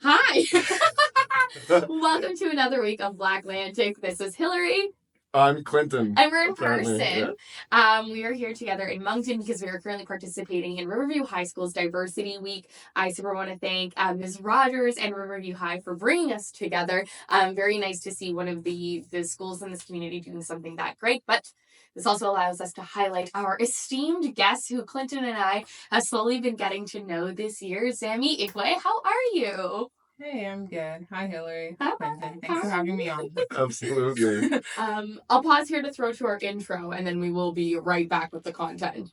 Hi! Welcome to another week of BlackLantic. This is Hillary. I'm Clinton. And we're in person. Yeah. We are here together in Moncton because we are currently participating in Riverview High School's Diversity Week. I super want to thank Ms. Rogers and Riverview High for bringing us together. Very nice to see one of the schools in this community doing something that great, but this also allows us to highlight our esteemed guests who Clinton and I have slowly been getting to know this year. Zammie Igwe, how are you? Hey, I'm good. Hi, Hillary. Hi, Clinton. Thanks for having me on. Absolutely. I'll pause here to throw to our intro, and then we will be right back with the content.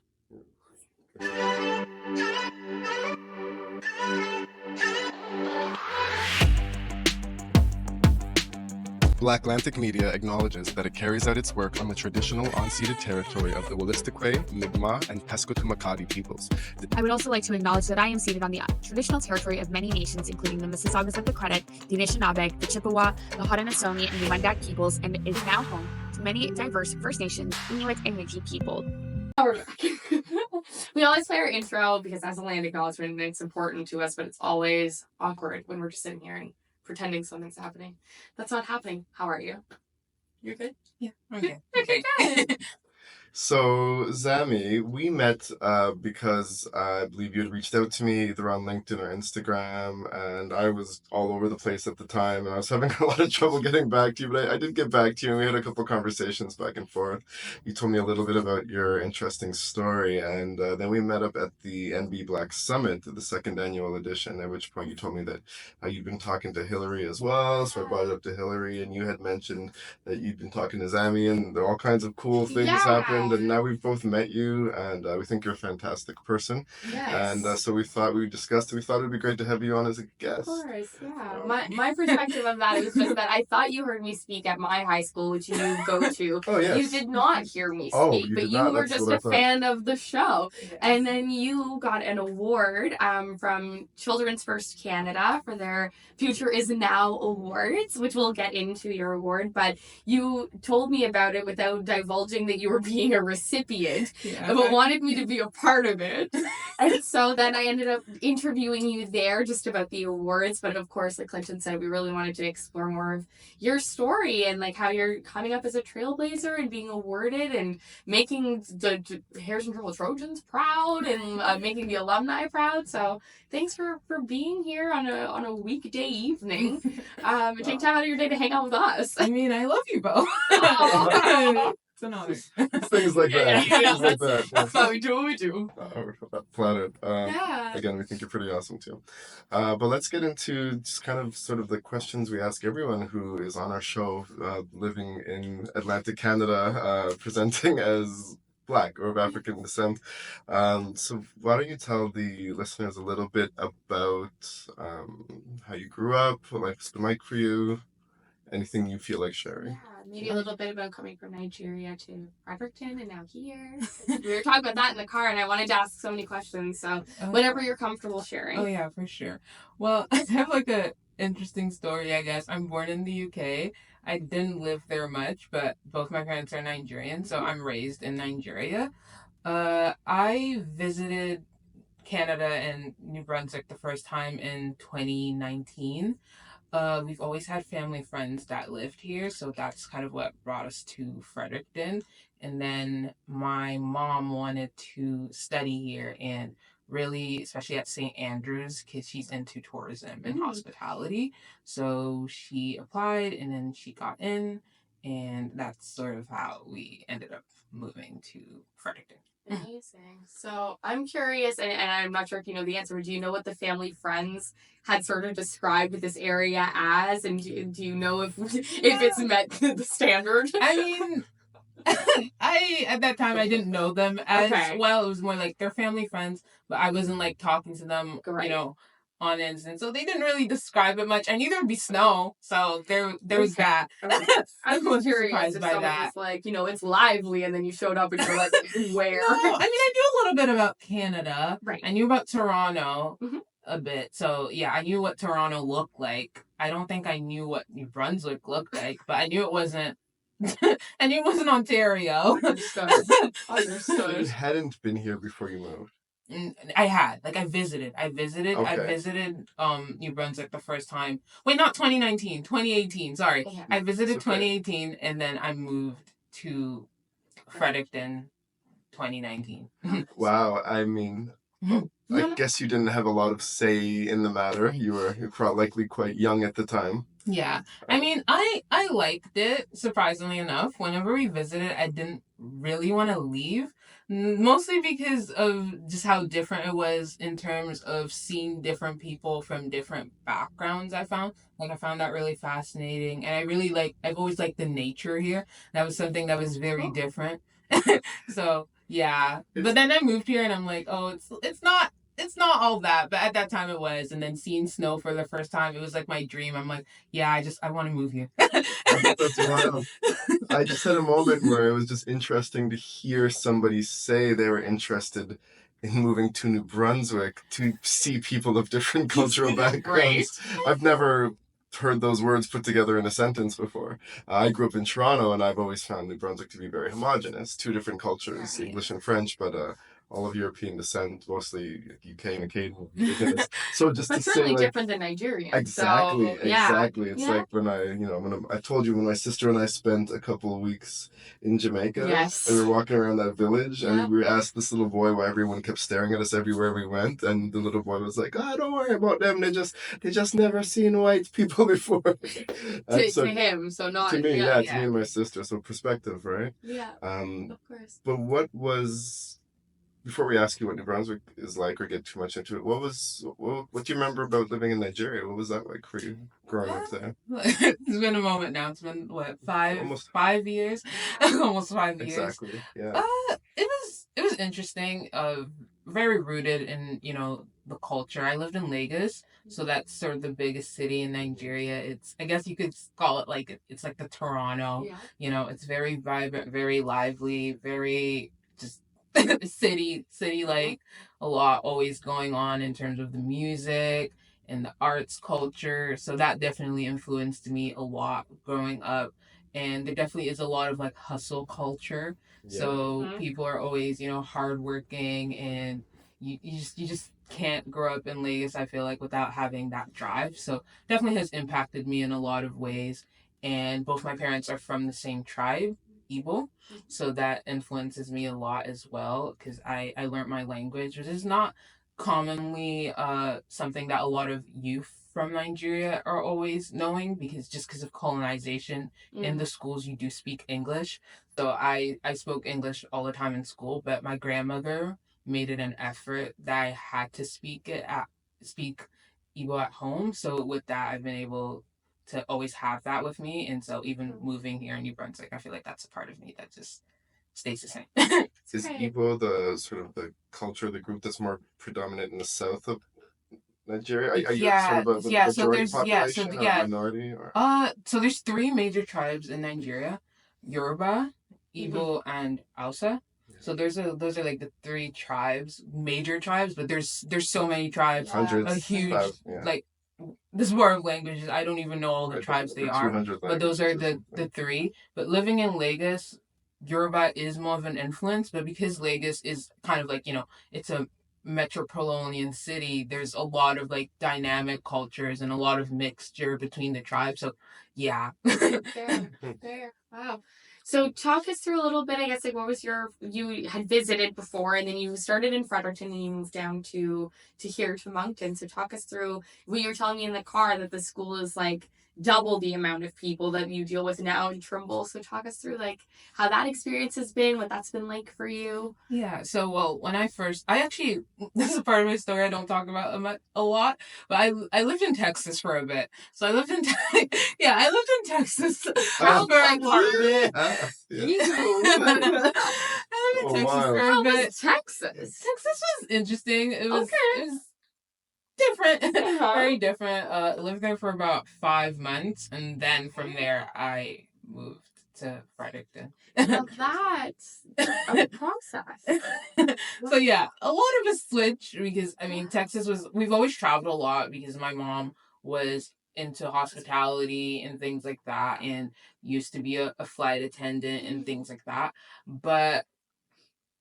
BlackLantic Media acknowledges that it carries out its work on the traditional unceded territory of the Wolastoqey, Mi'kmaq, and Pescataway peoples. I would also like to acknowledge that I am seated on the traditional territory of many nations, including the Mississaugas of the Credit, the Anishinaabe, the Chippewa, the Haudenosaunee, and the Wendat peoples, and is now home to many diverse First Nations, Inuit, and Métis people. We're back. We always play our intro because as a land acknowledgement, it's important to us, but it's always awkward when we're just sitting here and pretending something's happening. That's not happening. How are you? You're good? Yeah, okay. Okay, good. So, Zammie, we met because I believe you had reached out to me either on LinkedIn or Instagram, and I was all over the place at the time, and I was having a lot of trouble getting back to you, but I did get back to you, and we had a couple of conversations back and forth. You told me a little bit about your interesting story, and then we met up at the NB Black Summit, the second annual edition, at which point you told me that you'd been talking to Hillary as well, so I brought it up to Hillary, and you had mentioned that you'd been talking to Zammie, and all kinds of cool things happened. And now we've both met you, and we think you're a fantastic person. Yes. And so we thought we would be great to have you on as a guest. Of course, yeah. My perspective of that was just that I thought you heard me speak at my high school, which you go to. Oh, yes. You did not hear me Oh, speak, you but did you not. were That's just what I a thought. fan of the show. Yes. And then you got an award from Children's First Canada for their Future Is Now Awards, which we'll get into your award, but you told me about it without divulging that you were being a recipient, but wanted me to be a part of it. And so then I ended up interviewing you there just about the awards, but of course, like Clinton said, we really wanted to explore more of your story and like how you're coming up as a trailblazer and being awarded and making the Harrison Triple Trojans proud and making the alumni proud. So thanks for being here on a weekday evening. Take time out of your day to hang out with us. I mean, I love you both. Oh. It's an honor. Things like that. Things like that. That's how we do what we do. We're flattered. Yeah. Again, we think you're pretty awesome too. But let's get into just kind of sort of the questions we ask everyone who is on our show, living in Atlantic Canada, presenting as Black or of African descent. So why don't you tell the listeners a little bit about how you grew up, what life's been like for you, anything you feel like sharing. Yeah, maybe a little bit about coming from Nigeria to Fredericton and now here. We were talking about that in the car, and I wanted to ask so many questions. So whatever you're comfortable sharing. Oh, yeah, for sure. Well, I have like a interesting story, I guess. I'm born in the UK. I didn't live there much, but both my parents are Nigerian, so I'm raised in Nigeria. I visited Canada and New Brunswick the first time in 2019. We've always had family friends that lived here, so that's kind of what brought us to Fredericton. And then my mom wanted to study here, and really, especially at St. Andrews, because she's into tourism and hospitality. So she applied, and then she got in, and that's sort of how we ended up moving to Fredericton. Amazing. So I'm curious, and I'm not sure if you know the answer, but do you know what the family friends had sort of described this area as? And do you know if it's met the standard? I mean, at that time, I didn't know them as well. It was more like they're family friends, but I wasn't like talking to them, on instant. So they didn't really describe it much. I knew there would be snow, so there was that. I was curious if someone was like, it's lively, and then you showed up and you're like, where? No, I mean, I knew a little bit about Canada. Right. I knew about Toronto a bit. So, yeah, I knew what Toronto looked like. I don't think I knew what New Brunswick looked like, but I knew it wasn't I knew it wasn't Ontario. Understood. You hadn't been here before you moved. I visited. I Okay. visited New Brunswick the first time. Wait, not 2019, 2018. Sorry. Okay. I visited It's okay. 2018 and then I moved to Fredericton 2019. Wow. I mean, Mhm. I guess you didn't have a lot of say in the matter. You're likely quite young at the time. Yeah. I mean, I liked it, surprisingly enough. Whenever we visited, I didn't really want to leave, mostly because of just how different it was in terms of seeing different people from different backgrounds. I found that really fascinating, and I've always liked the nature here. That was something that was very different. So, yeah. But then I moved here and I'm like, "Oh, it's not all that," but at that time it was. And then seeing snow for the first time, it was like my dream. I'm like, yeah, I want to move here. That's wild. I just had a moment where it was just interesting to hear somebody say they were interested in moving to New Brunswick to see people of different cultural backgrounds. I've never heard those words put together in a sentence before. I grew up in Toronto, and I've always found New Brunswick to be very homogenous. Two different cultures, English and French, but all of European descent, mostly UK and Acadian. So just But to say, certainly like, different than Nigerian. exactly, So, yeah. exactly. It's Yeah. like when I told you when my sister and I spent a couple of weeks in Jamaica, Yes. and we were walking around that village, Yeah. and we asked this little boy why everyone kept staring at us everywhere we went, and the little boy was like, "Oh, don't worry about them. They just never seen white people before." To him, so not to me, yeah, to me and my sister. So perspective, right? Yeah, of course. But what was before we ask you what New Brunswick is like or get too much into it, what do you remember about living in Nigeria? What was that like for you growing up there? It's been a moment now. It's been what, Almost 5 years? Almost 5 years. exactly. Yeah. It was interesting. Very rooted in, the culture. I lived in Lagos, so that's sort of the biggest city in Nigeria. I guess you could call it like it's like the Toronto. Yeah. It's very vibrant, very lively, very just city like, a lot always going on in terms of the music and the arts culture. So that definitely influenced me a lot growing up. And there definitely is a lot of like hustle culture. Yeah. So people are always, hardworking, and you just can't grow up in Lagos, I feel like, without having that drive. So definitely has impacted me in a lot of ways. And both my parents are from the same tribe, Igbo. So that influences me a lot as well, because I learned my language, which is not commonly something that a lot of youth from Nigeria are always knowing, because of colonization. In the schools you do speak English. So I spoke English all the time in school, but my grandmother made it an effort that I had to speak Igbo at home. So with that, I've been able to always have that with me. And so even moving here in New Brunswick, I feel like that's a part of me that just stays the same. Is Igbo the sort of the culture, the group that's more predominant in the south of Nigeria? Are you sort of a majority population or a minority? Or? So there's three major tribes in Nigeria: Yoruba, Igbo, and Hausa. So those are like the three major tribes, but there's so many tribes. Hundreds, a huge yeah. like this war of languages. I don't even know all the tribes they are, but those are the three. But living in Lagos, Yoruba is more of an influence, but because Lagos is kind of like, it's a metropolitan city, there's a lot of like dynamic cultures and a lot of mixture between the tribes. So yeah. Fair. Wow. So talk us through a little bit, I guess, like what was you had visited before, and then you started in Fredericton and you moved down to here to Moncton. So talk us through what you were telling me in the car, that the school is like double the amount of people that you deal with now in Trimble. So talk us through like how that experience has been, what that's been like for you. Yeah. So, well, when I actually, this is a part of my story I don't talk about a lot, but I lived in Texas for a bit. So I lived in Texas for a bit. I lived in Texas for a bit. Texas was interesting. It was different. Very different. I lived there for about 5 months, and then from there I moved to Fredericton. Well, that's a process. So yeah, a lot of a switch, because I mean we've always traveled a lot because my mom was into hospitality and things like that, and used to be a flight attendant and things like that. But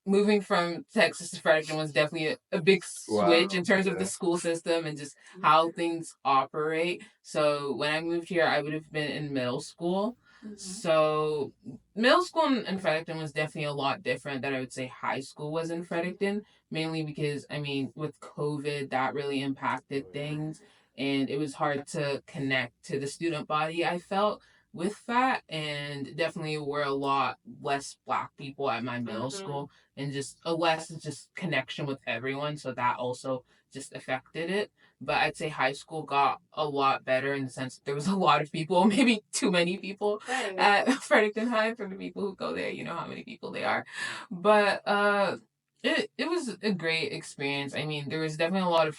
moving from Texas to Fredericton was definitely a big switch in terms of the school system and just how things operate. So when I moved here, I would have been in middle school. So middle school in Fredericton was definitely a lot different than I would say high school was in Fredericton, mainly because, I mean, with COVID, that really impacted things. And it was hard to connect to the student body, I felt, with that. And definitely were a lot less Black people at my middle school and just a less just connection with everyone. So that also just affected it. But I'd say high school got a lot better in the sense that there was a lot of people, maybe too many people at Fredericton High. For the people who go there, you know how many people they are. But it was a great experience. I mean, there was definitely a lot of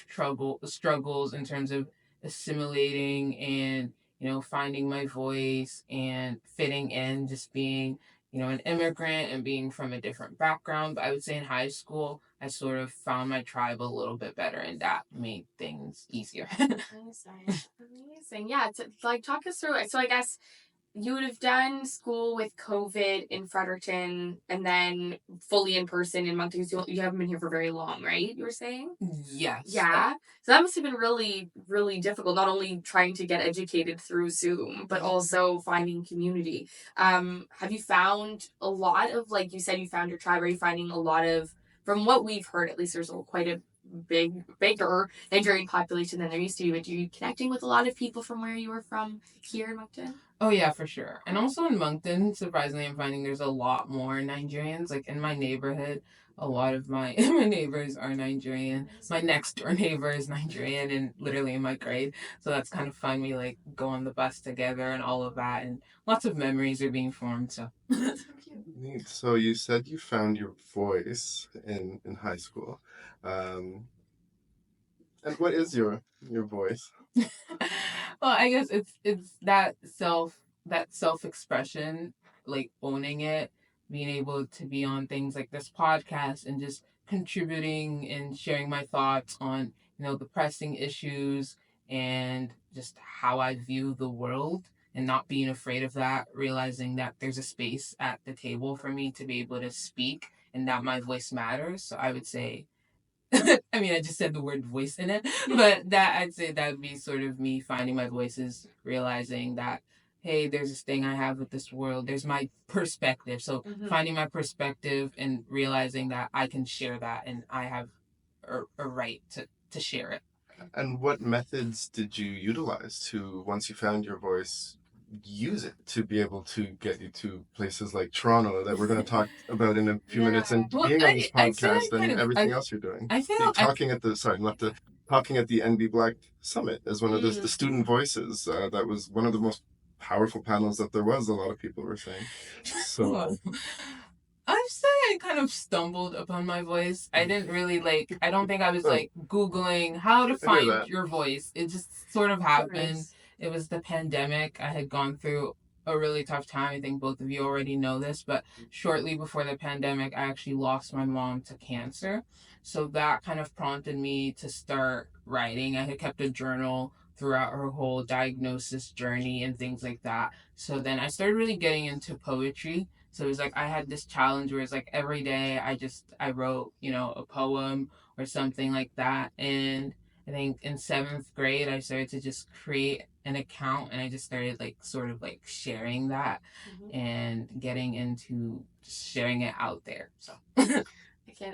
struggles in terms of assimilating and, you know, finding my voice and fitting in, just being, you know, an immigrant and being from a different background. But I would say in high school, I sort of found my tribe a little bit better, and that made things easier. Amazing. Yeah, like talk us through it. So I guess you would have done school with COVID in Fredericton and then fully in person in Moncton. You haven't been here for very long, right? You were saying? Yes. Yeah. So that must have been really, really difficult, not only trying to get educated through Zoom, but also finding community. Have you found a lot of, like you said, you found your tribe? Are you finding a lot of, from what we've heard, at least there's quite a bigger Nigerian population than there used to be, but are you connecting with a lot of people from where you were from here in Moncton? Oh yeah, for sure. And also in Moncton, surprisingly, I'm finding there's a lot more Nigerians. Like in my neighborhood, a lot of my neighbors are Nigerian. My next door neighbor is Nigerian and literally in my grade. So that's kind of fun. We like go on the bus together and all of that, and lots of memories are being formed. So Neat. So you said you found your voice in high school. And what is your voice? well, I guess it's that self expression, like owning it, being able to be on things like this podcast and just contributing and sharing my thoughts on, you know, the pressing issues and just how I view the world and not being afraid of that, realizing that there's a space at the table for me to be able to speak and that my voice matters. So I would say I mean, I just said the word voice in it, but that I'd say that would be sort of me finding my voices, realizing that, hey, there's this thing I have with this world. There's my perspective. So finding my perspective and realizing that I can share that and I have a right to share it. And what methods did you utilize to, once you found your voice, use it to be able to get you to places like Toronto that we're going to talk about in a few minutes, and being on this podcast and everything else you're doing? I feel talking at the NB Black Summit as one of the student voices. That was one of the most powerful panels that there was. A lot of people were saying. So. I'd say I kind of stumbled upon my voice. I didn't really I don't think I was Googling how to find your voice. It just sort of happened. It was the pandemic. I had gone through a really tough time. I think both of you already know this, but shortly before the pandemic, I actually lost my mom to cancer. So that kind of prompted me to start writing. I had kept a journal throughout her whole diagnosis journey and things like that. So then I started really getting into poetry. So it was like I had this challenge where it's like every day I wrote, you know, a poem or something like that. And I think in 7th grade, I started to just create an account and I just started sort of sharing that and getting into just sharing it out there. So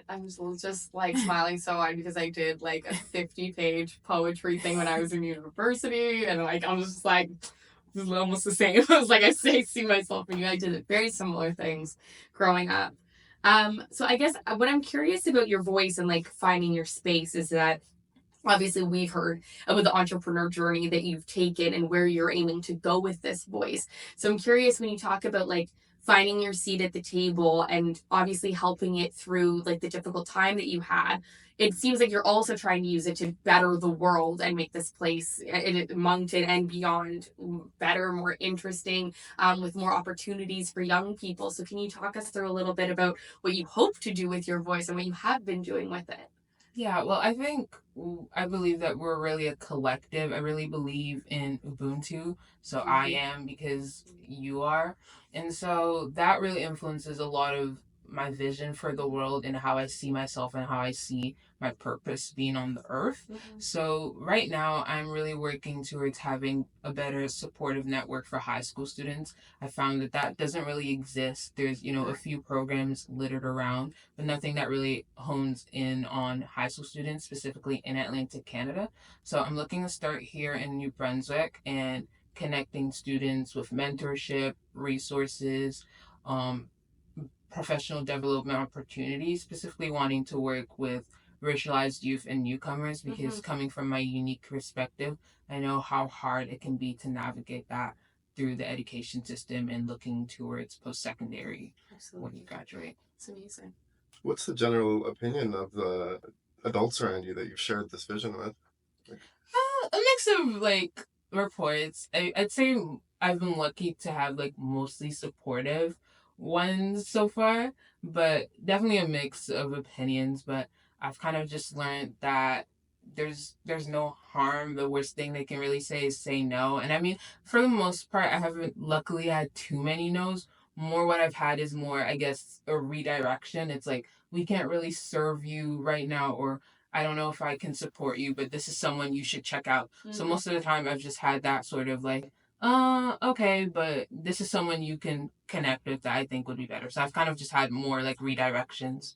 I'm just smiling so hard because I did a 50-page poetry thing when I was in university, and I'm just this is almost the same. I was I see myself in you. I did very similar things growing up. So I guess what I'm curious about your voice and finding your space is that obviously we've heard about the entrepreneur journey that you've taken and where you're aiming to go with this voice. So I'm curious when you talk about finding your seat at the table and obviously helping it through the difficult time that you had. It seems like you're also trying to use it to better the world and make this place, Moncton and beyond, better, more interesting, with more opportunities for young people. So can you talk us through a little bit about what you hope to do with your voice and what you have been doing with it? Yeah, well, I believe that we're really a collective. I really believe in Ubuntu. So I am because you are. And so that really influences a lot of my vision for the world and how I see myself and how I see my purpose being on the earth. So right now I'm really working towards having a better supportive network for high school students. I found that doesn't really exist. There's, a few programs littered around, but nothing that really hones in on high school students, specifically in Atlantic Canada. So I'm looking to start here in New Brunswick and connecting students with mentorship, resources, um, professional development opportunities, specifically wanting to work with racialized youth and newcomers because coming from my unique perspective, I know how hard it can be to navigate that through the education system and looking towards post-secondary when you graduate. It's amazing. What's the general opinion of the adults around you that you've shared this vision with? A mix of reports. I'd say I've been lucky to have mostly supportive ones so far, but definitely a mix of opinions. But I've kind of just learned that there's no harm. The worst thing they can really say is say no. And I mean, for the most part, I haven't luckily had too many no's. More what I've had is more, I guess, a redirection. It's like, we can't really serve you right now, or I don't know if I can support you, but this is someone you should check out. So most of the time I've just had that sort of okay, but this is someone you can connect with that I think would be better. So I've kind of just had more redirections.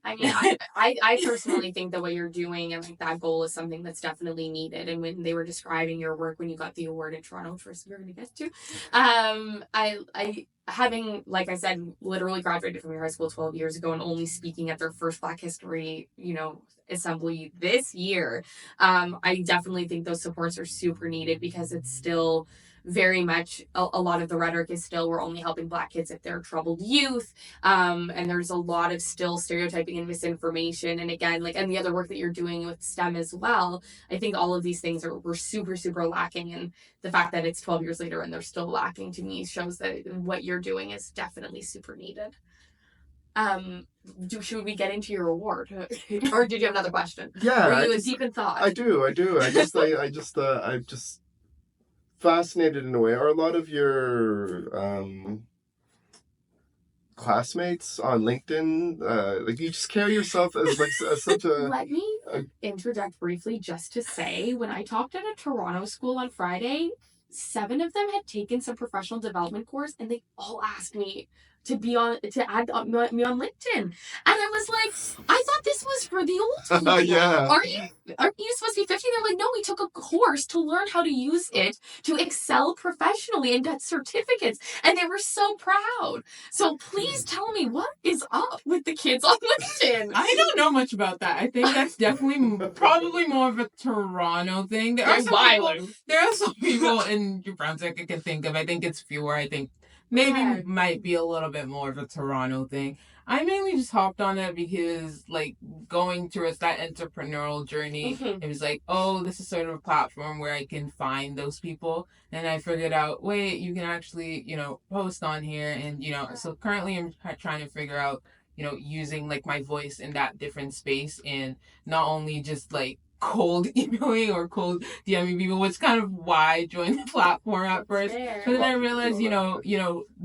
I mean, I personally think that what you're doing and that goal is something that's definitely needed. And when they were describing your work when you got the award in Toronto, which we're going to get to, I having, like I said, literally graduated from your high school 12 years ago and only speaking at their first Black History, assembly this year, I definitely think those supports are super needed because it's still very much a lot of the rhetoric is still we're only helping Black kids if they're troubled youth, and there's a lot of still stereotyping and misinformation, and again, and the other work that you're doing with STEM as well, I think all of these things were super lacking, and the fact that it's 12 years later and they're still lacking to me shows that what you're doing is definitely super needed. Should we get into your award, or did you have another question? Yeah, Were you deep in thought? I do. I'm just fascinated in a way. Are a lot of your classmates on LinkedIn? You just carry yourself as as such a. Let me interject briefly just to say, when I talked at a Toronto school on Friday, 7 of them had taken some professional development course, and they all asked me to add me on LinkedIn, and I was like, I thought this was for the old people. Yeah. Aren't you supposed to be 50? They're like, no, we took a course to learn how to use it to excel professionally and get certificates, and they were so proud. So please tell me, what is up with the kids on LinkedIn? I don't know much about that. I think that's definitely probably more of a Toronto thing. There are some people in New Brunswick I can think of. I think it's fewer. I think maybe might be a little bit more of a Toronto thing. I mainly just hopped on it because, going through that entrepreneurial journey, it was like, oh, this is sort of a platform where I can find those people. And I figured out, wait, you can actually, post on here. And, so currently I'm trying to figure out, using, my voice in that different space and not only just, cold emailing or cold DMing people, which is kind of why I joined the platform at first. But then I realized,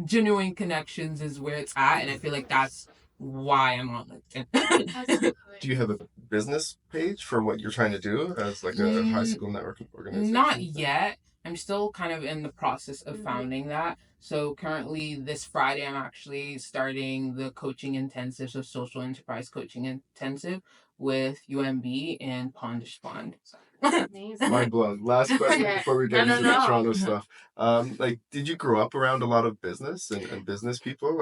genuine connections is where it's at, and I feel like that's why I'm on LinkedIn. Do you have a business page for what you're trying to do as a high school network organization? Not yet. I'm still kind of in the process of founding that. So currently this Friday, I'm actually starting the coaching intensive, so social enterprise coaching intensive with UMB and Pondish Fund. Mind blown. Last question before we get into the Toronto stuff. Did you grow up around a lot of business and business people?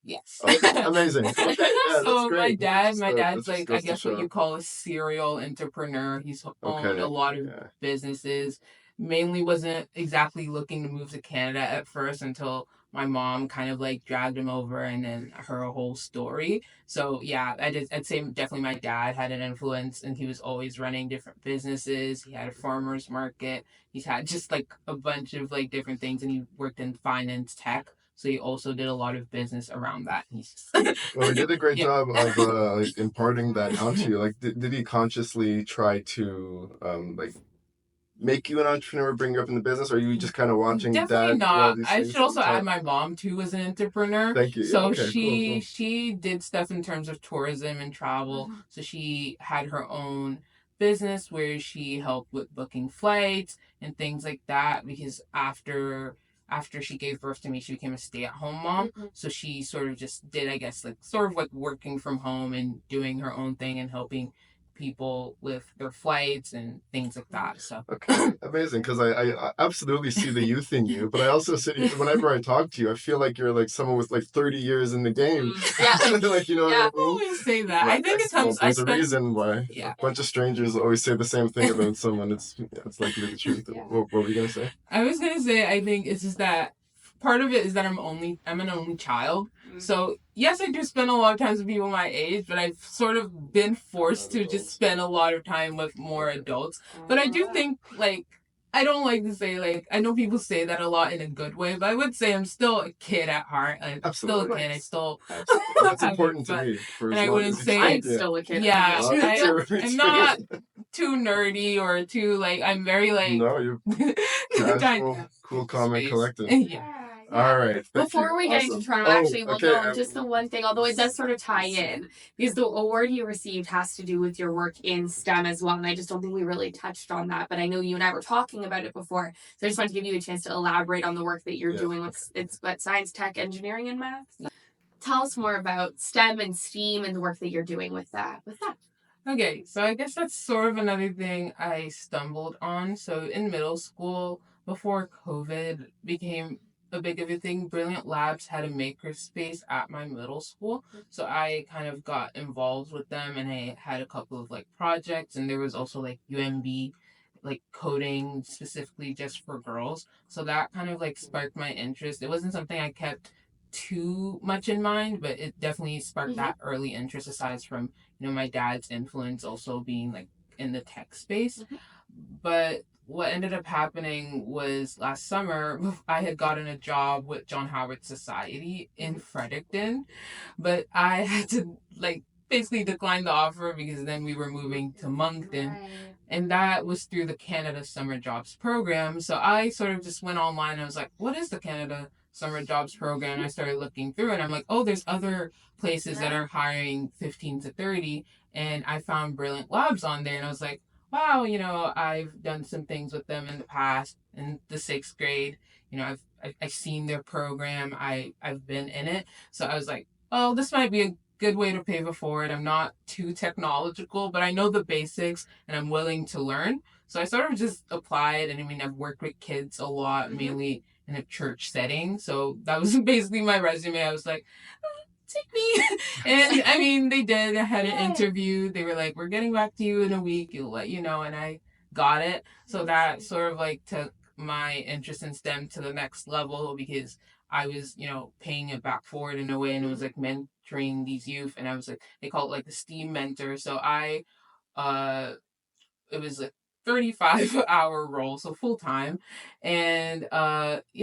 Yes. Okay, amazing. Okay, yeah, so great. my dad's I guess what you call a serial entrepreneur. He's owned a lot of businesses. Mainly wasn't exactly looking to move to Canada at first until my mom kind of dragged him over and then her whole story. So yeah, I'd say definitely my dad had an influence, and he was always running different businesses. He had a farmer's market. He's had just a bunch of different things, and he worked in finance tech. So he also did a lot of business around that. Well, he did a great job of imparting that onto you. Did he consciously try to make you an entrepreneur, bring you up in the business, or are you just kind of watching Definitely dad do all not. these I things should from the also add top? my mom too was an entrepreneur. Thank you. Yeah, So okay, cool. she did stuff in terms of tourism and travel. Mhm. So she had her own business where she helped with booking flights and things like that because after she gave birth to me, she became a stay-at-home mom. Mhm. So she sort of just did, I guess, like sort of like working from home and doing her own thing and helping people with their flights and things like that. So Okay, amazing. Because I absolutely see the youth in you, but I also see whenever I talk to you, I feel like you're like someone with like 30 years in the game. Yeah. Like, you know Yeah. what I I mean? always say that. I But think it well, comes. I there's a spent. reason why Yeah. a bunch of strangers always say the same thing about someone. It's likely the truth. Yeah. What were you gonna say? I was gonna say I think it's just that part of it is that I'm an only child. So yes, I do spend a lot of time with people my age, but I've sort of been forced to just spend a lot of time with more adults. But I do think like I don't like to say like I know people say that a lot in a good way, but I would say I'm still a kid at heart. I'm still a Absolutely. kid. I still That's important to But- me. For and as I long wouldn't as say I'm yeah. still a kid. Yeah, Oh, me too, me I'm too. not too nerdy or too like I'm very like No, you're casual, cool, calm, and collected. Yeah. All right. Thank Before you. we get Awesome. into Toronto, Oh, actually, well, okay, no, just the one thing, although it does sort of tie in, because the award you received has to do with your work in STEM as well, and I just don't think we really touched on that, but I know you and I were talking about it before, so I just wanted to give you a chance to elaborate on the work that you're doing with, it's what, science, tech, engineering, and math? Tell us more about STEM and STEAM and the work that you're doing with that. Okay, so I guess that's sort of another thing I stumbled on. So in middle school, before COVID became a big of a thing, Brilliant Labs had a maker space at my middle school. So I kind of got involved with them and I had a couple of like projects and there was also like UMB like coding specifically just for girls. So that kind of like sparked my interest. It wasn't something I kept too much in mind, but it definitely sparked that early interest aside from my dad's influence also being like in the tech space. But what ended up happening was last summer, I had gotten a job with John Howard Society in Fredericton, but I had to like basically decline the offer because then we were moving to Moncton. Right. And that was through the Canada Summer Jobs Program. So I sort of just went online and I was like, what is the Canada Summer Jobs Program? And I started looking through and I'm like, oh, there's other places that are hiring 15 to 30. And I found Brilliant Labs on there and I was like, wow, I've done some things with them in the past in the 6th grade. I've seen their program. I've been in it. So I was like, oh, this might be a good way to pave it forward. I'm not too technological, but I know the basics and I'm willing to learn. So I sort of just applied. And I mean, I've worked with kids a lot, mainly in a church setting. So that was basically my resume. I was like, take me. And I mean, they did. I had an interview. They were like, we're getting back to you in a week. We'll let you know. And I got it. So that sort of like took my interest in STEM to the next level because I was, paying it back forward in a way. And it was like mentoring these youth. And I was like, they call it like the STEAM mentor. So it was a 35-hour role, so full time. And we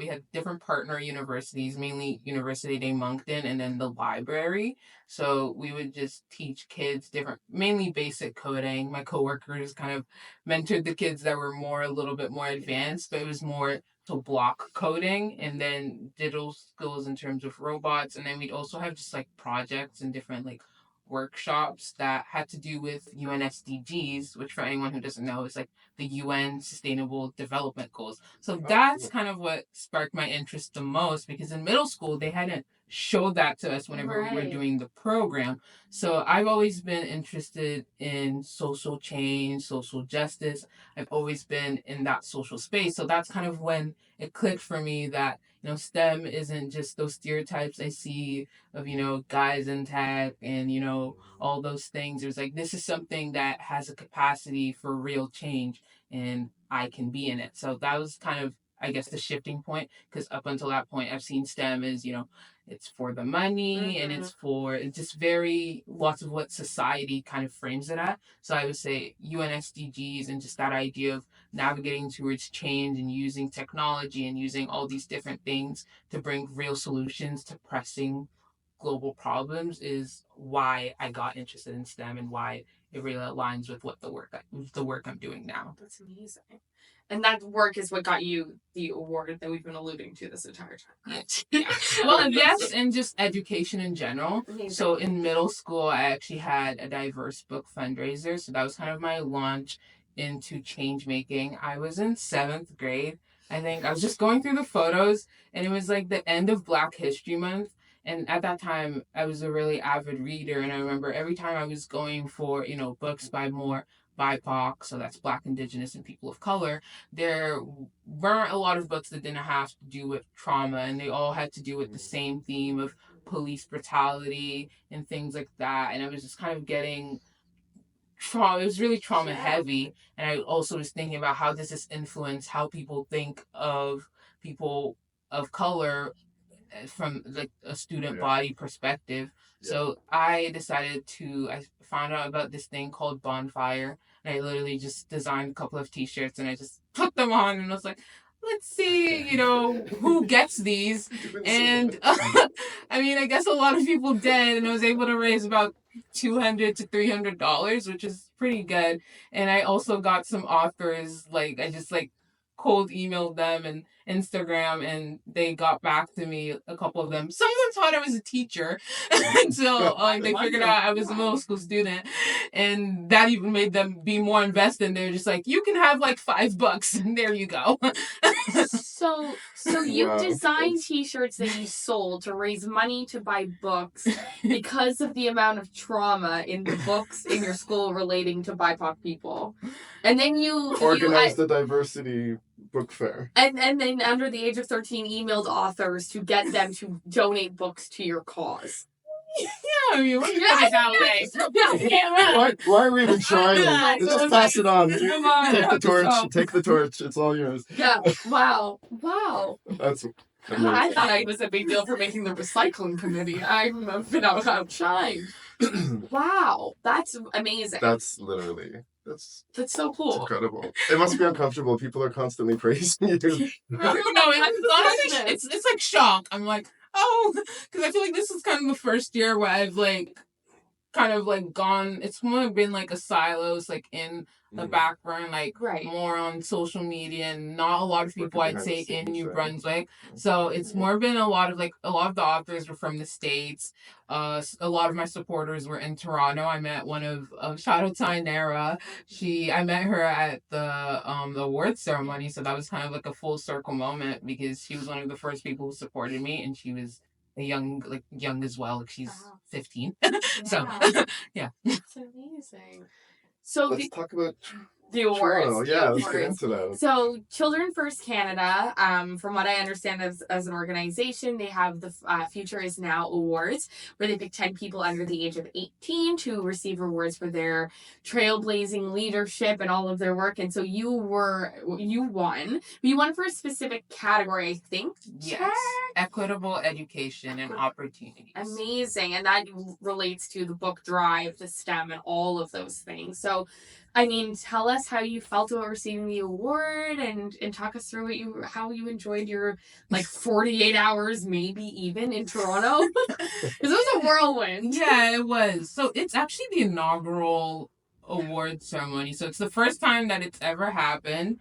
had different partner universities, mainly University de Moncton and then the library. So we would just teach kids mainly basic coding. My coworkers kind of mentored the kids that were a little bit more advanced, but it was more to block coding and then digital skills in terms of robots. And then we'd also have just like projects and different like workshops that had to do with UN SDGs, which for anyone who doesn't know is like the UN Sustainable Development Goals. So that's kind of what sparked my interest the most because in middle school they hadn't showed that to us whenever we were doing the program. So I've always been interested in social change, social justice. I've always been in that social space. So that's kind of when it clicked for me that STEM isn't just those stereotypes I see of, guys in tech and, all those things. There's like, this is something that has a capacity for real change and I can be in it. So that was kind of, I guess, the shifting point because up until that point, I've seen STEM as, it's for the money and it's just very lots of what society kind of frames it at. So I would say UN SDGs and just that idea of navigating towards change and using technology and using all these different things to bring real solutions to pressing global problems is why I got interested in STEM and why it really aligns with the work I'm doing now. That's amazing. And that work is what got you the award that we've been alluding to this entire time. Yeah. Well, yes, and just education in general. Amazing. So in middle school, I actually had a diverse book fundraiser. So that was kind of my launch into change making. I was in 7th grade. I think I was just going through the photos, and it was like the end of Black History Month. And at that time, I was a really avid reader. And I remember every time I was going for, books by more BIPOC, so that's Black, Indigenous, and people of color, there weren't a lot of books that didn't have to do with trauma, and they all had to do with the same theme of police brutality and things like that. And I was just kind of getting trauma. It was really trauma heavy. And I also was thinking about how does this influence how people think of people of color from like a student body perspective. So I found out about this thing called Bonfire, and I literally just designed a couple of t-shirts and I just put them on, and I was like, let's see, who gets these. And I mean, I guess a lot of people did, and I was able to raise about $200 to $300, which is pretty good. And I also got some authors, like I just cold emailed them and Instagram, and they got back to me, a couple of them. Some of them thought I was a teacher until they figured out I was a middle school student, and that even made them be more invested. They're just like, you can have like $5 and there you go. So you designed t-shirts that you sold to raise money to buy books because of the amount of trauma in the books in your school relating to BIPOC people. And then you organized the diversity book fair. And then under the age of 13 emailed authors to get them to donate books to your cause. Yeah, I mean, we're doing it that way. Why are we even trying? Just pass it on. Come on. Take the torch. Take the torch. It's all yours. Yeah. Wow. That's amazing. I thought it was a big deal for making the recycling committee. I've been outshined. Wow. That's amazing. That's literally... That's so cool. Incredible. It must be uncomfortable. People are constantly praising you. No, honestly, it's like shock. I'm like, oh, because I feel like this is kind of the first year where I've gone. It's more been like a silos, like in the background, more on social media, and not a lot of people I'd say in New Brunswick. So it's more been a lot of the authors were from the States. A lot of my supporters were in Toronto. I met one of shout out to Inera. I met her at the awards ceremony, so that was kind of like a full circle moment because she was one of the first people who supported me, and she was young as well. Like she's 15. So yeah. That's amazing. So let's talk about the awards. Toronto. Yeah, let's get into that. So Children First Canada, from what I understand as an organization, they have the Future Is Now Awards, where they pick 10 people under the age of 18 to receive awards for their trailblazing leadership and all of their work. And so you won. You won for a specific category, I think. Yes. Equitable education and opportunities. Amazing. And that relates to the book drive, the STEM, and all of those things. So, I mean, tell us how you felt about receiving the award and talk us through how you enjoyed your 48 hours, maybe even in Toronto. Because it was a whirlwind. Yeah, it was. So it's actually the inaugural award ceremony. So it's the first time that it's ever happened.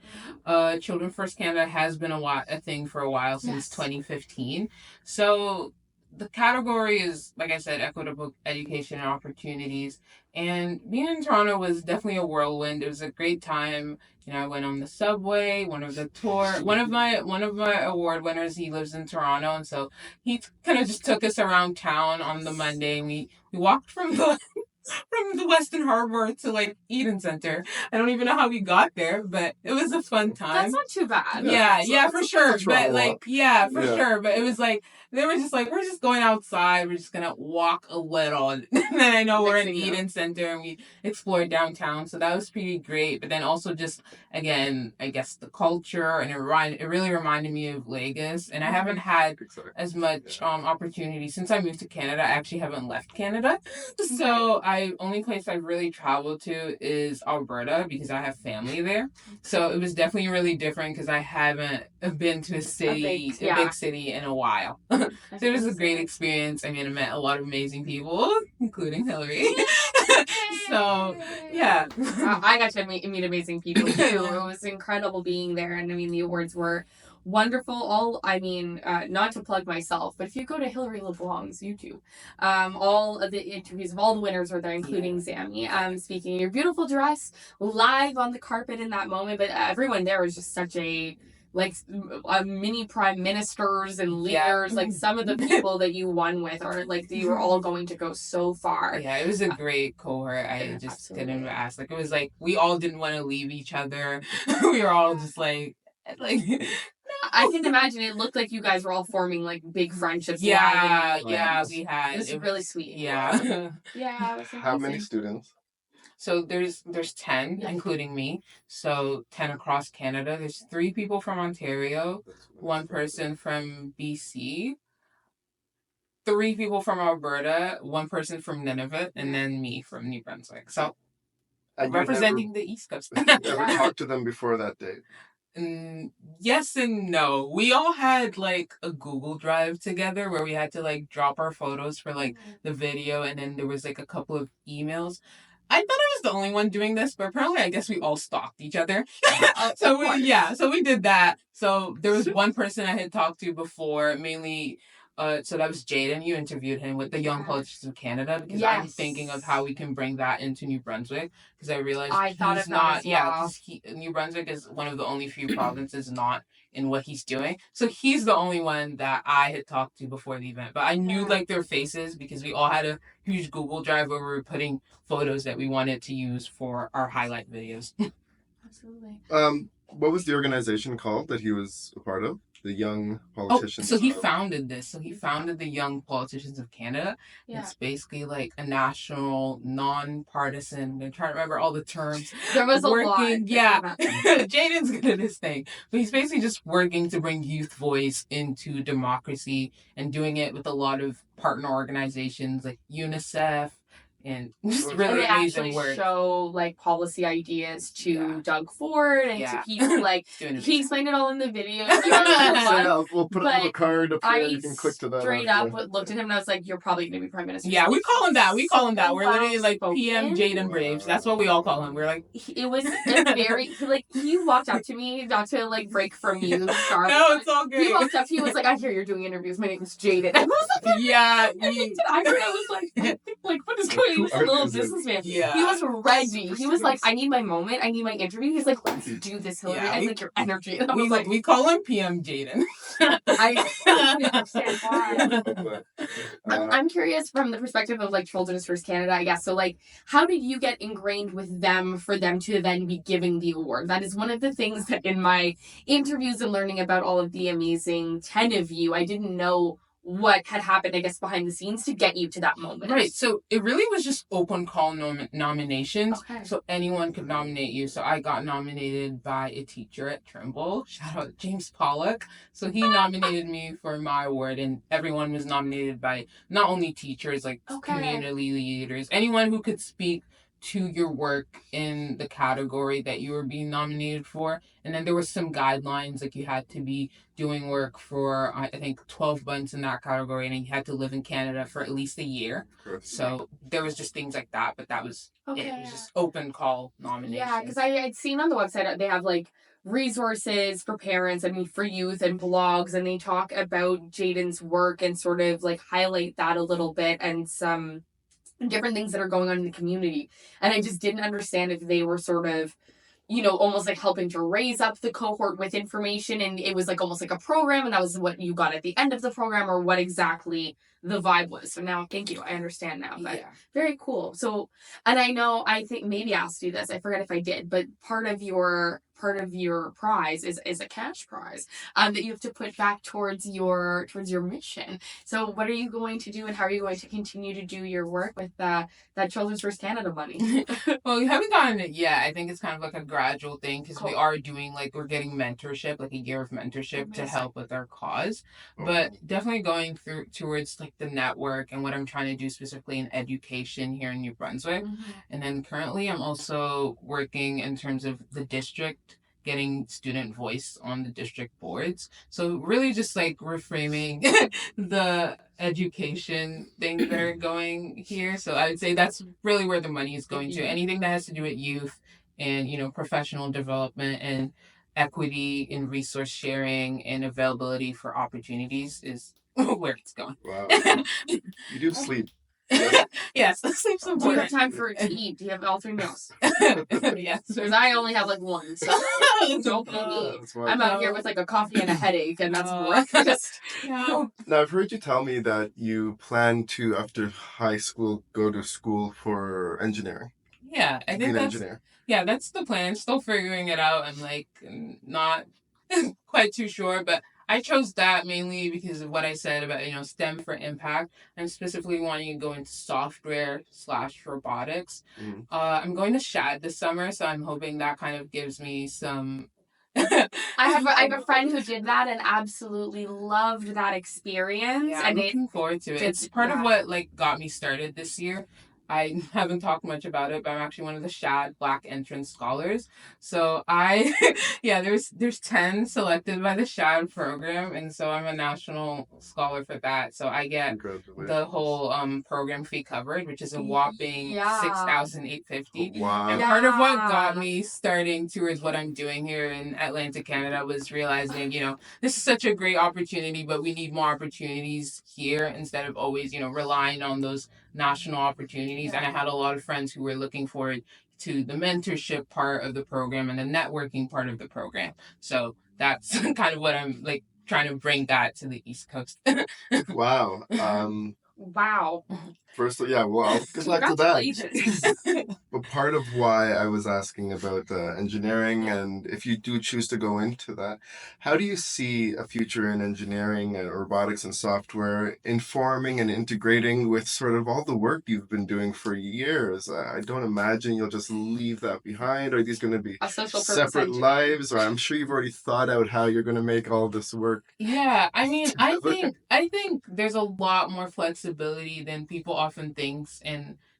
Children First Canada has been a thing for a while, since 2015. So the category is, like I said, equitable education and opportunities. And being in Toronto was definitely a whirlwind. It was a great time. I went on the subway, one of my award winners, he lives in Toronto, and so he kind of just took us around town on the Monday. And we walked from the Western Harbor to Eden Center. I don't even know how we got there, but it was a fun time. That's not too bad. Yeah, for sure. But sure. But it was they were just we're just going outside. We're just gonna walk a little, and then I know we're in Eden Center, and we explored downtown. So that was pretty great. But then also just again, I guess the culture, and it really reminded me of Vegas. And I haven't had as much opportunity since I moved to Canada. I actually haven't left Canada, so only place I've really traveled to is Alberta because I have family there. So it was definitely really different because I haven't been to a big city in a while. So it was a great experience. I mean, I met a lot of amazing people, including Hillary. So yeah, I got to meet amazing people too. It was incredible being there, and I mean the awards were wonderful. Not to plug myself, but if you go to Hillary LeBlanc's YouTube, all of the interviews of all the winners were there, including Zammie. Speaking in your beautiful dress, live on the carpet in that moment, but everyone there was just such a mini prime ministers and leaders, like some of the people that you won with are like you were all going to go so far. Yeah, it was a great cohort. I just couldn't ask. Like it was like we all didn't want to leave each other. We were all just like I can imagine it looked like you guys were all forming like big friendships. We had. It was really sweet. Yeah. Yeah. It was How many students? So there's 10, including me. So 10 across Canada. There's 3 people from Ontario, 1 person from BC, 3 people from Alberta, 1 person from Nunavut, and then me from New Brunswick. So representing the East Coast. Ever talked to them before that date? Yes and no. We all had like a Google Drive together where we had to like drop our photos for like the video, and then there was like a couple of emails. I thought I was the only one doing this, but apparently I guess we all stalked each other. So we did that. So there was 1 person I had talked to before, mainly so that was Jaden. You interviewed him with the Young Politicians of Canada because I'm thinking of how we can bring that into New Brunswick because I realized he's not. New Brunswick is one of the only few provinces not in what he's doing. So he's the only one that I had talked to before the event. But I knew like their faces because we all had a huge Google Drive where we were putting photos that we wanted to use for our highlight videos. Absolutely. What was the organization called that he was a part of? The Young Politicians. So he founded this. So he founded the Young Politicians of Canada. Yeah. It's basically like a national, non-partisan. I'm trying to remember all the terms. There was a lot. Yeah. Jaden's good at this thing. But he's basically just working to bring youth voice into democracy and doing it with a lot of partner organizations like UNICEF. And just really amazing work. Show like policy ideas to Doug Ford and to people like he explained it all in the video. We'll put a little card up there. You can click to that. Straight up looked at him and I was like, "You're probably going to be prime minister." Yeah, we call him that. We're literally like PM Jaden Braves. That's what we all call him. We're like, it was a very he walked up to me, not to like break from you. No, it's all good. He walked up to me and was like, "I hear you're doing interviews. My name is Jaden." I was like, I was like, what is going on? He was a little businessman. Yeah. He was ready. He was like, I need my moment. I need my interview. He's like, let's do this, Hillary. I like your energy. And I was like, we call him PM Jaden. I understand why. I'm curious from the perspective of like Children's First Canada, I guess. So like, how did you get ingrained with them for them to then be giving the award? That is one of the things that in my interviews and learning about all of the amazing 10 of you, I didn't know what had happened, I guess, behind the scenes to get you to that moment. Right. So it really was just open call nominations. Okay. So anyone could nominate you. So I got nominated by a teacher at Trimble. Shout out James Pollock. So he nominated me for my award, and everyone was nominated by not only teachers, like community leaders, anyone who could speak to your work in the category that you were being nominated for. And then there were some guidelines, like you had to be doing work for, I think, 12 months in that category, and you had to live in Canada for at least a year. So there was just things like that, but that was it. It was just open call nominations. Yeah, because I'd seen on the website, they have like resources for parents, for youth and blogs, and they talk about Jaden's work and sort of like highlight that a little bit and some different things that are going on in the community. And I just didn't understand if they were sort of, almost like helping to raise up the cohort with information, and it was like almost like a program, and that was what you got at the end of the program, or what exactly the vibe was. So now, thank you. I understand now. But very cool. So, and I think maybe I asked you this. I forget if I did, but part of your part of your prize is a cash prize that you have to put back towards your mission. So what are you going to do, and how are you going to continue to do your work with that Children's First Canada money? Well, we haven't gotten it yet. I think it's kind of like a gradual thing because Cool. we are doing we're getting mentorship, like a year of mentorship to help with our cause. But definitely going through towards like the network and what I'm trying to do specifically in education here in New Brunswick. And then currently I'm also working in terms of the district, getting student voice on the district boards. So really just like reframing the education things that are going here. So I would say that's really where the money is going to. Anything that has to do with youth and, professional development and equity in resource sharing and availability for opportunities is where it's going. Wow. You do sleep. Yes, sleep's important. Do you have time to eat? Do you have all 3 meals? Yes. Because I only have like one, so don't eat. I'm out here with like a coffee and a headache, and that's breakfast. No. Now, I've heard you tell me that you plan to, after high school, go to school for engineering. Yeah, I think that's the plan. Still figuring it out. I'm like not quite too sure, but I chose that mainly because of what I said about, STEM for impact. I'm specifically wanting to go into software/robotics. I'm going to SHAD this summer, so I'm hoping that kind of gives me some... I have a friend who did that and absolutely loved that experience. Yeah, and I'm looking forward to it. It's part of what got me started this year. I haven't talked much about it, but I'm actually one of the SHAD Black Entrance Scholars. So there's 10 selected by the SHAD program, and so I'm a national scholar for that. So I get the whole program fee covered, which is a whopping $6,850. Wow. And part of what got me starting towards what I'm doing here in Atlantic Canada was realizing, this is such a great opportunity, but we need more opportunities here instead of always, relying on those national opportunities. And I had a lot of friends who were looking forward to the mentorship part of the program and the networking part of the program. So that's kind of what I'm trying to bring that to the East Coast. Wow. Wow. First, good luck to that. But part of why I was asking about engineering, and if you do choose to go into that, how do you see a future in engineering and robotics and software informing and integrating with sort of all the work you've been doing for years? I don't imagine you'll just leave that behind. Are these going to be separate lives? Or I'm sure you've already thought out how you're going to make all this work. Yeah, I mean, I think there's a lot more flexibility than people often think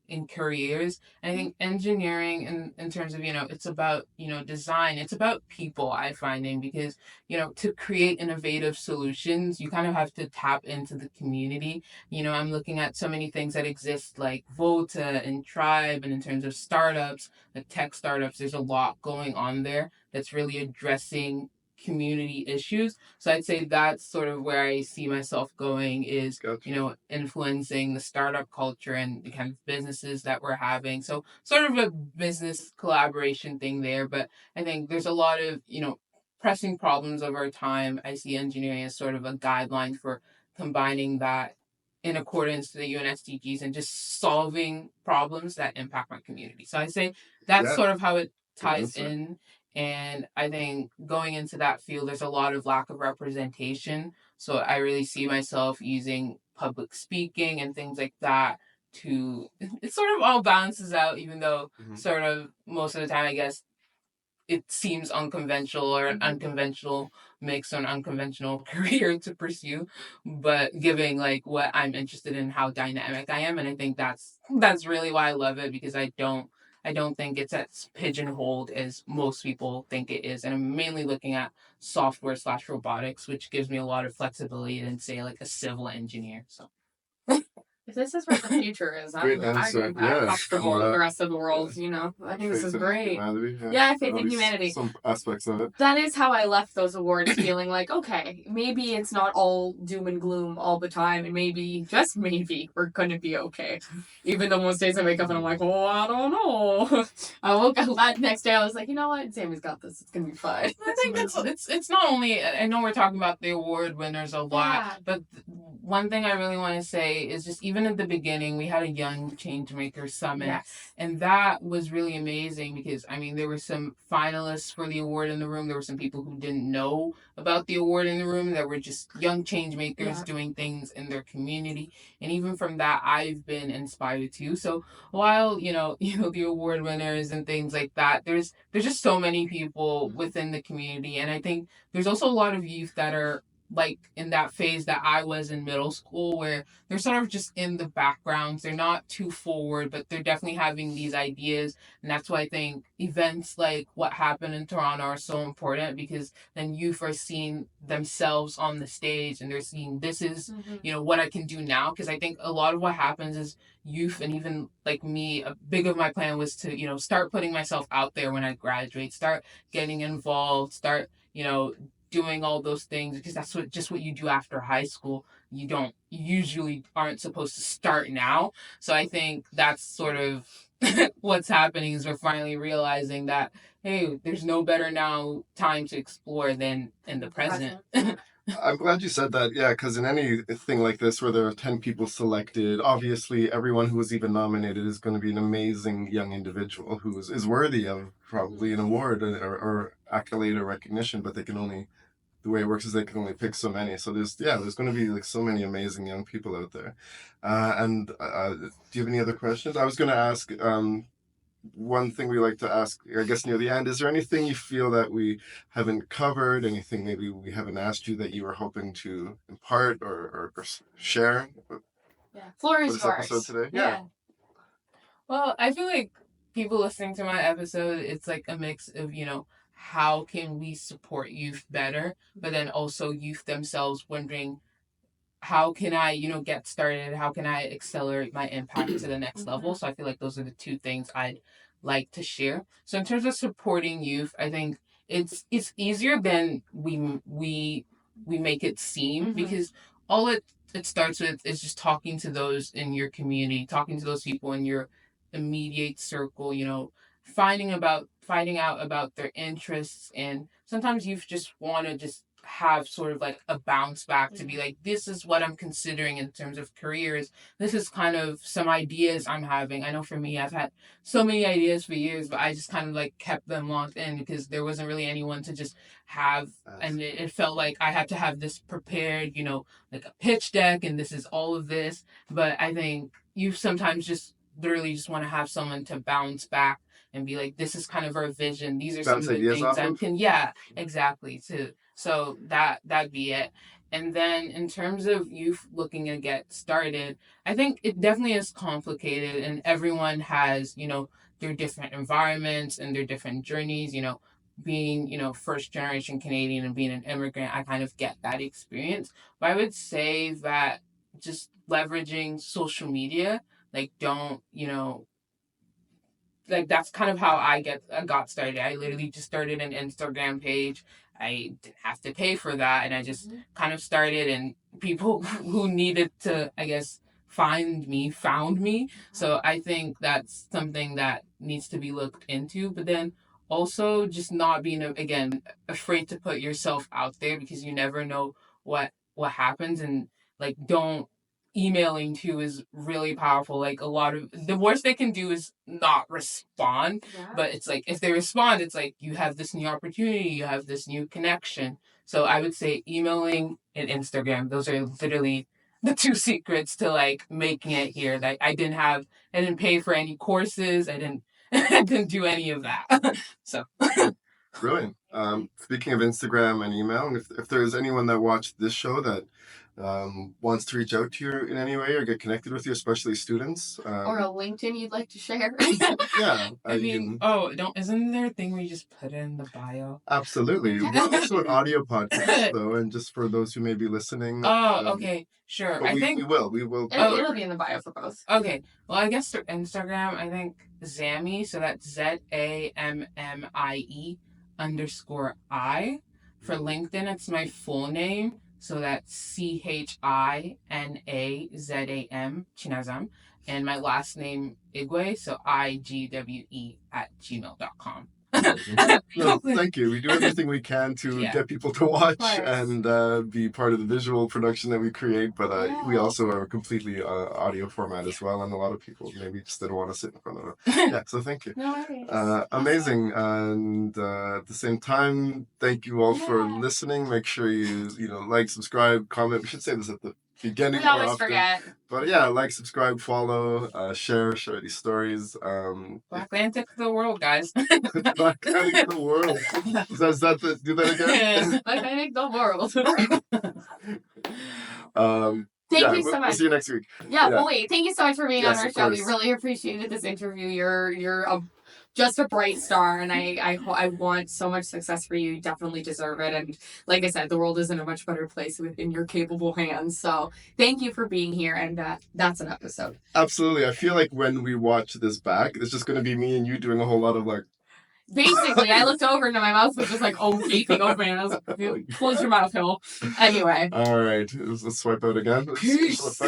in careers. And I think engineering in terms of, it's about, design, it's about people, I find, because, to create innovative solutions, you kind of have to tap into the community. I'm looking at so many things that exist like Volta and Tribe, and in terms of startups, the tech startups, there's a lot going on there that's really addressing community issues. So I'd say that's sort of where I see myself going is, influencing the startup culture and the kind of businesses that we're having. So sort of a business collaboration thing there. But I think there's a lot of, pressing problems of our time. I see engineering as sort of a guideline for combining that in accordance to the UN SDGs and just solving problems that impact my community. So I say that's sort of how it ties in. And I think going into that field, there's a lot of lack of representation. So I really see myself using public speaking and things like that it sort of all balances out, even though sort of most of the time, I guess, it seems unconventional or an unconventional mix or an unconventional career to pursue, but giving what I'm interested in, how dynamic I am. And I think that's really why I love it, because I don't think it's as pigeonholed as most people think it is. And I'm mainly looking at software/robotics, which gives me a lot of flexibility than, say, a civil engineer. So if this is what the future is, I'm comfortable with the rest of the world, I think this is great. Yeah, faith in humanity. Some aspects of it. That is how I left those awards, feeling like, okay, maybe it's not all doom and gloom all the time, and maybe, just maybe, we're going to be okay. Even though most days I wake up and I'm like, oh, I don't know. I woke up that next day, I was like, you know what, Zammie's got this, it's going to be fine. I think it's not only, I know we're talking about the award winners a lot, but one thing I really want to say is just even even at the beginning, we had a Young Changemaker Summit. Yes. And that was really amazing because, I mean, there were some finalists for the award in the room. There were some people who didn't know about the award in the room that were just young changemakers doing things in their community. And even from that, I've been inspired too. So while, the award winners and things like that, there's just so many people within the community. And I think there's also a lot of youth that are like in that phase that I was in middle school where they're sort of just in the backgrounds. They're not too forward, but they're definitely having these ideas. And that's why I think events like what happened in Toronto are so important, because then youth are seeing themselves on the stage and they're seeing this is, what I can do now. Because I think a lot of what happens is youth, and even like me, a big of my plan was to, start putting myself out there when I graduate, start getting involved, start, doing all those things, because that's what you do after high school. You usually aren't supposed to start now. So I think that's sort of what's happening, is we're finally realizing that, hey, there's no better now time to explore than in the present. I'm glad you said that, yeah, because in anything like this where there are 10 people selected, obviously everyone who was even nominated is going to be an amazing young individual who is worthy of probably an award or accolade or recognition, but the way it works is they can only pick so many. So there's going to be like so many amazing young people out there. And do you have any other questions? I was going to ask, one thing we like to ask, I guess near the end, is there anything you feel that we haven't covered, anything maybe we haven't asked you that you were hoping to impart or share? Yeah, floor is this yours. episode today? Yeah. Well, I feel like people listening to my episode, it's like a mix of, how can we support youth better, but then also youth themselves wondering, how can I, get started? How can I accelerate my impact to the next level? So I feel like those are the two things I'd like to share. So in terms of supporting youth, I think it's easier than we make it seem, because all it starts with is just talking to those in your community, talking to those people in your immediate circle, finding out about their interests. And sometimes you just want to just have sort of like a bounce back to be like, this is what I'm considering in terms of careers. This is kind of some ideas I'm having. I know for me, I've had so many ideas for years, but I just kind of like kept them locked in because there wasn't really anyone to just have. And it felt like I had to have this prepared, like a pitch deck, and this is all of this. But I think you sometimes just literally just want to have someone to bounce back and be like, this is kind of our vision. These are some of the things I can, exactly. So that'd be it. And then in terms of youth looking to get started, I think it definitely is complicated, and everyone has, their different environments and their different journeys, being, first generation Canadian and being an immigrant, I kind of get that experience. But I would say that just leveraging social media, like don't, like that's kind of how I got started. I literally just started an Instagram page. I didn't have to pay for that, and I just kind of started, and people who needed to, I guess, find me found me. So I think that's something that needs to be looked into. But then also just not being again afraid to put yourself out there, because you never know what happens. And like, don't emailing too is really powerful. Like, a lot of the worst they can do is not respond, but it's like if they respond, it's like you have this new opportunity, you have this new connection. So I would say emailing and Instagram, those are literally the two secrets to like making it here. Like I didn't pay for any courses, I didn't do any of that. So Brilliant. Speaking of Instagram and email, and if there's anyone that watched this show that wants to reach out to you in any way or get connected with you, especially students, or a LinkedIn you'd like to share. Yeah, I mean, isn't there a thing where you just put it in the bio? Absolutely. We're also an audio podcast, though, and just for those who may be listening. Okay, sure. But we will. It'll be in the bio for both. Okay. Well, I guess through Instagram, I think Zammie, so that's ZAMMIE_I. For LinkedIn, it's my full name. So that's CHINAZAM, Chinazam. And my last name, Igwe, so IGWE @gmail.com. No, thank you. We do everything we can to get people to watch and be part of the visual production that we create, but we also are completely audio format as well, and a lot of people maybe just didn't want to sit in front of it. Yeah, so thank you. No worries. Amazing. And at the same time, thank you all for listening. Make sure you like, subscribe, comment. We should say this at the beginning. We always forget. But yeah, like, subscribe, follow, share these stories. BlackLantic the world, guys. BlackLantic the world. Is that do that again? BlackLantic the world. Thank you so much. We'll see you next week. Yeah, well, wait. Thank you so much for being on our show. Course. We really appreciated this interview. You're just a bright star, and I want so much success for you. You definitely deserve it. And like I said, the world is in a much better place within your capable hands. So thank you for being here, and that's an episode. Absolutely. I feel like when we watch this back, it's just going to be me and you doing a whole lot of like. Basically, I looked over and my mouth was just like gaping open. And I was like, close your mouth, Hill. Anyway. All right. Let's swipe out again. Peace.